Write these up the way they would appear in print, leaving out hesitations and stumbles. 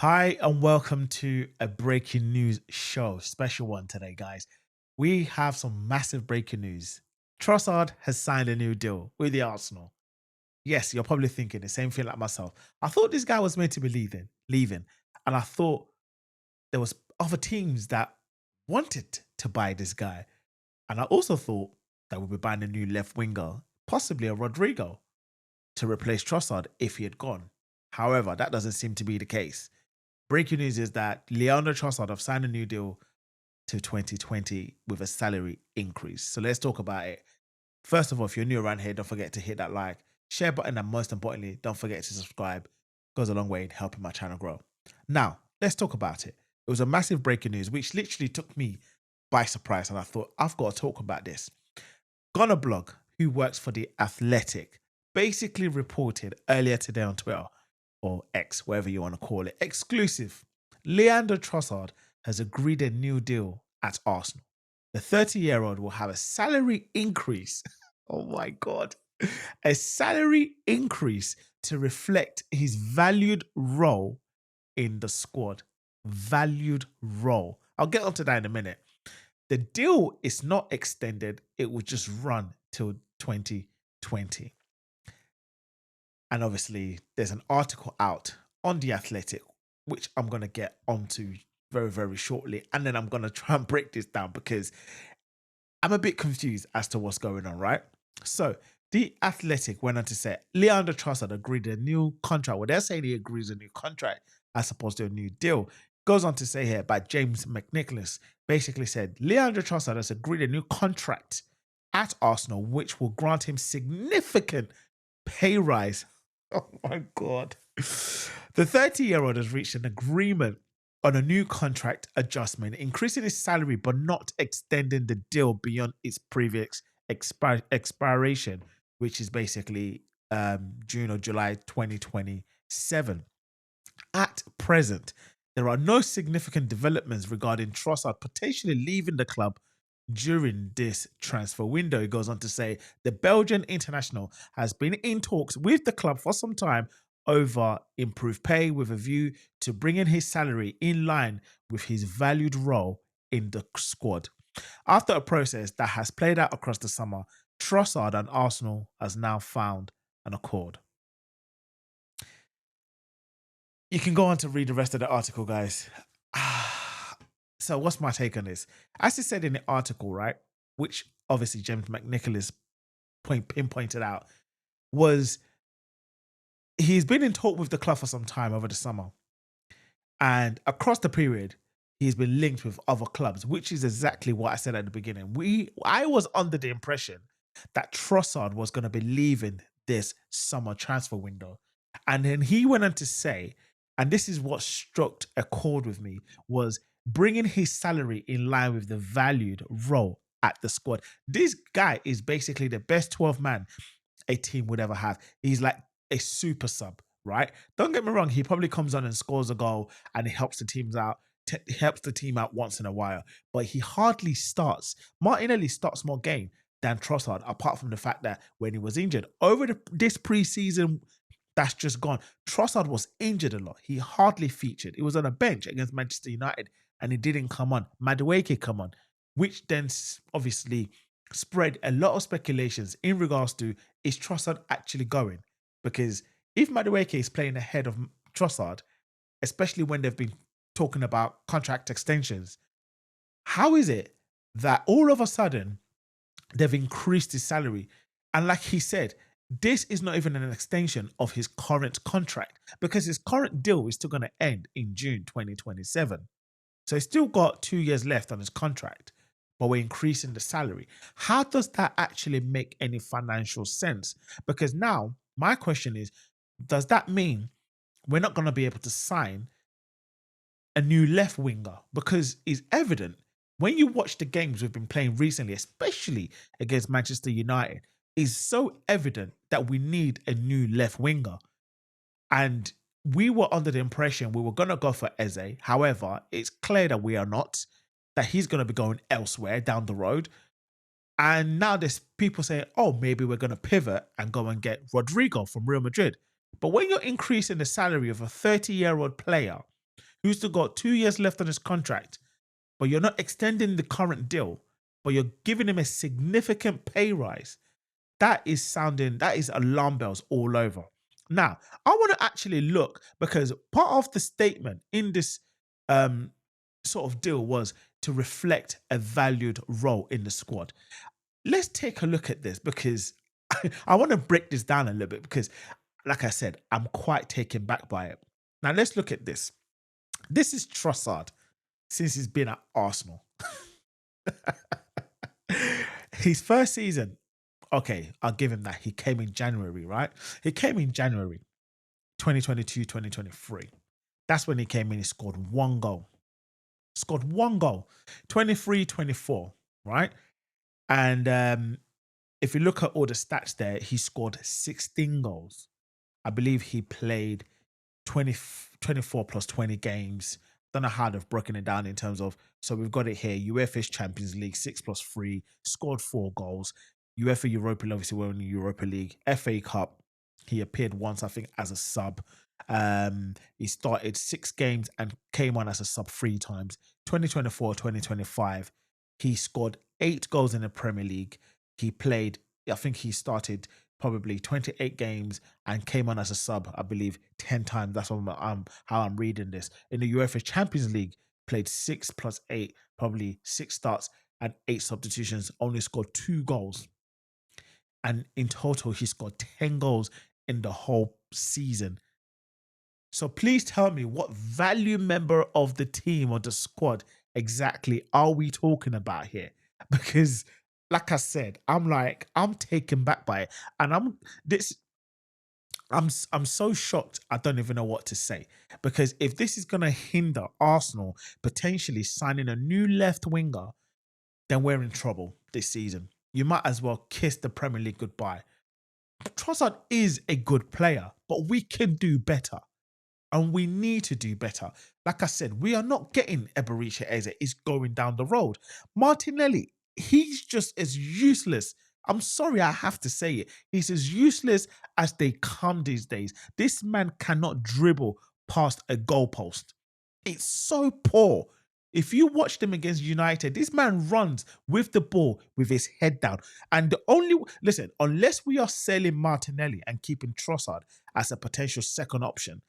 Hi, and welcome to a breaking news show. Special one today, guys. We have some massive breaking news. Trossard has signed a new deal with the Arsenal. Yes, you're probably thinking the same thing like myself. I thought this guy was meant to be leaving, and I thought there was other teams that wanted to buy this guy. And I also thought that we'd be buying a new left winger, possibly a Rodrigo, to replace Trossard if he had gone. However, that doesn't seem to be the case. Breaking news is that Leandro Trossard have signed a new deal to 2020 with a salary increase. So let's talk about it. First of all, if you're new around here, don't forget to hit that like, share button, and most importantly, don't forget to subscribe. It goes a long way in helping my channel grow. Now, let's talk about it. It was a massive breaking news, which literally took me by surprise, and I thought, I've got to talk about this. Gunner Blog, who works for The Athletic, basically reported earlier today on Twitter, or X, whatever you want to call it, exclusive. Leandro Trossard has agreed a new deal at Arsenal. The 30-year-old will have a salary increase. Oh my God. A salary increase to reflect his valued role in the squad. Valued role. I'll get onto that in a minute. The deal is not extended, it will just run till 2020. And obviously, there's an article out on The Athletic, which I'm going to get onto very, very shortly. And then I'm going to try and break this down because I'm a bit confused as to what's going on, right? So, The Athletic went on to say Leandro Trossard agreed a new contract. Well, they're saying he agrees a new contract as opposed to a new deal. Goes on to say here by James McNicholas, basically said Leandro Trossard has agreed a new contract at Arsenal, which will grant him significant pay rise. Oh my God. The 30-year-old has reached an agreement on a new contract adjustment, increasing his salary but not extending the deal beyond its previous expiration, which is basically June or July 2027. At present, there are no significant developments regarding Trossard potentially leaving the club during this transfer window. He goes on to say the Belgian international has been in talks with the club for some time over improved pay with a view to bringing his salary in line with his valued role in the squad. After a process that has played out across the summer, Trossard and Arsenal has now found an accord. You can go on to read the rest of the article, guys. So what's my take on this? As it said in the article, right, which obviously James McNicholas pinpointed out, was he's been in talk with the club for some time over the summer. And across the period, he's been linked with other clubs, which is exactly what I said at the beginning. I was under the impression that Trossard was going to be leaving this summer transfer window. And then he went on to say, and this is what struck a chord with me, was bringing his salary in line with the valued role at the squad. This guy is basically the best 12 man a team would ever have. He's like a super sub, right? Don't get me wrong, he probably comes on and scores a goal and he helps the teams out, helps the team out once in a while, but he hardly starts. Martinelli starts more game than Trossard, apart from the fact that when he was injured over this preseason that's just gone, Trossard was injured a lot. He hardly featured. He was on a bench against Manchester United and he didn't come on. Madueke come on, which then obviously spread a lot of speculations in regards to, is Trossard actually going? Because if Madueke is playing ahead of Trossard, especially when they've been talking about contract extensions, how is it that all of a sudden they've increased his salary? And like he said, this is not even an extension of his current contract because his current deal is still going to end in June 2027. So he's still got 2 years left on his contract, but we're increasing the salary. How does that actually make any financial sense? Because now my question is, does that mean we're not going to be able to sign a new left winger? Because it's evident when you watch the games we've been playing recently, especially against Manchester United, it's so evident that we need a new left winger. And we were under the impression we were going to go for Eze. However, it's clear that we are not, that he's going to be going elsewhere down the road. And now there's people saying, oh, maybe we're going to pivot and go and get Rodrigo from Real Madrid. But when you're increasing the salary of a 30-year-old player who's still got 2 years left on his contract, but you're not extending the current deal, but you're giving him a significant pay rise. That is alarm bells all over. Now, I want to actually look because part of the statement in this um, sort of deal was to reflect a valued role in the squad. Let's take a look at this because I want to break this down a little bit because, like I said, I'm quite taken back by it. Now, let's look at this. This is Trossard since he's been at Arsenal. His first season, okay, I'll give him that. He came in January, right? He came in January 2022, 2023. That's when he came in. He scored one goal. Scored one goal. 23, 24, right? And if you look at all the stats there, he scored 16 goals. I believe he played 20, 24 plus 20 games. Don't know how they've broken it down in terms of, so we've got it here, UEFA's Champions League, 6 plus 3, scored 4 goals. UEFA Europa League, obviously we're in the Europa League. FA Cup, he appeared once, I think, as a sub. He started 6 games and came on as a sub 3 times. 2024, 2025, he scored 8 goals in the Premier League. He played, I think he started probably 28 games and came on as a sub, I believe, 10 times. That's what how I'm reading this. In the UEFA Champions League, played 6 plus 8, probably 6 starts and 8 substitutions, only scored 2 goals. And in total, he scored 10 goals in the whole season. So please tell me, what value member of the team or the squad exactly are we talking about here? Because like I said, I'm taken back by it. And this I'm so shocked. I don't even know what to say because if this is going to hinder Arsenal potentially signing a new left winger, then we're in trouble this season. You might as well kiss the Premier League goodbye. Trossard is a good player, but we can do better. And we need to do better. Like I said, we are not getting Eberechi Eze. Is going down the road. Martinelli, he's just as useless. I'm sorry, I have to say it. He's as useless as they come these days. This man cannot dribble past a goalpost. It's so poor. If you watch them against United, this man runs with the ball with his head down. And the only listen, unless we are selling Martinelli and keeping Trossard as a potential second option,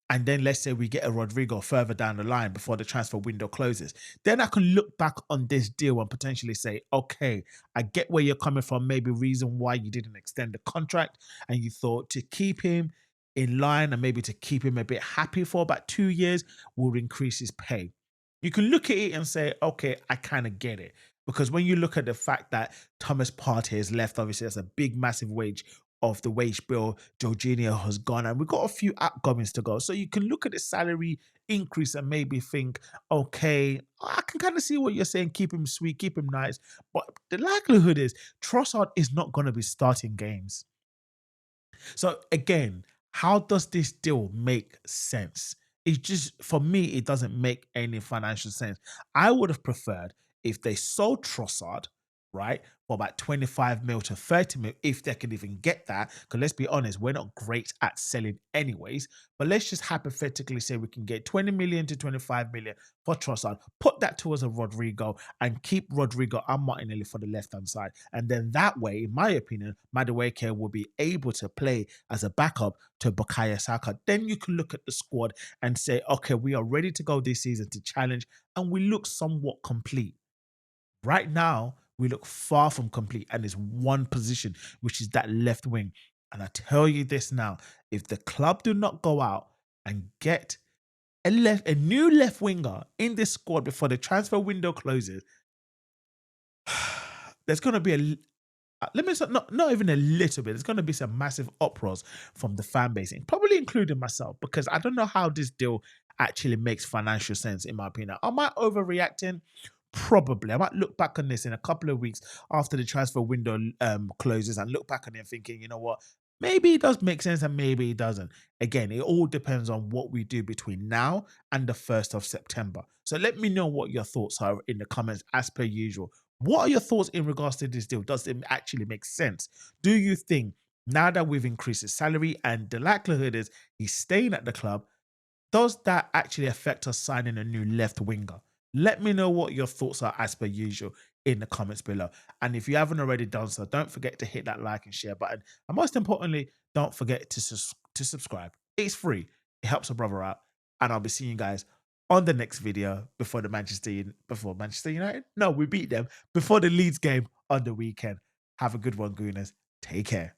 and then let's say we get a Rodrigo further down the line before the transfer window closes, then I can look back on this deal and potentially say, okay, I get where you're coming from. Maybe reason why you didn't extend the contract and you thought to keep him in line and maybe to keep him a bit happy for about 2 years will increase his pay. You can look at it and say, okay, I kind of get it. Because when you look at the fact that Thomas Partey has left, obviously that's a big, massive wage of the wage bill. Jorginho has gone, and we've got a few outgoings to go. So you can look at the salary increase and maybe think, okay, I can kind of see what you're saying. Keep him sweet, keep him nice. But the likelihood is Trossard is not going to be starting games. So again, how does this deal make sense? It's just, for me, it doesn't make any financial sense. I would have preferred if they sold Trossard, right, for about 25 mil to 30 mil, if they can even get that. Because let's be honest, we're not great at selling anyways. But let's just hypothetically say we can get 20 million to 25 million for Trossard, put that towards a Rodrigo and keep Rodrigo and Martinelli for the left-hand side. And then that way, in my opinion, Madueke will be able to play as a backup to Bukayo Saka. Then you can look at the squad and say, okay, we are ready to go this season to challenge, and we look somewhat complete. Right now, we look far from complete, and there's one position, which is that left wing. And I tell you this now, if the club do not go out and get a new left winger in this squad before the transfer window closes, there's going to be let me say, not even a little bit. There's going to be some massive uproars from the fan base, probably including myself, because I don't know how this deal actually makes financial sense, in my opinion. Am I overreacting? Probably. I might look back on this in a couple of weeks after the transfer window closes and look back on it thinking, you know what? Maybe it does make sense and maybe it doesn't. Again, it all depends on what we do between now and the 1st of September. So let me know what your thoughts are in the comments as per usual. What are your thoughts in regards to this deal? Does it actually make sense? Do you think now that we've increased his salary and the likelihood is he's staying at the club, Does that actually affect us signing a new left winger? Let me know what your thoughts are as per usual in the comments below. And if you haven't already done so, don't forget to hit that like and share button. And most importantly, don't forget to subscribe. It's free. It helps a brother out. And I'll be seeing you guys on the next video before before Manchester United. No, we beat them before the Leeds game on the weekend. Have a good one, Gooners. Take care.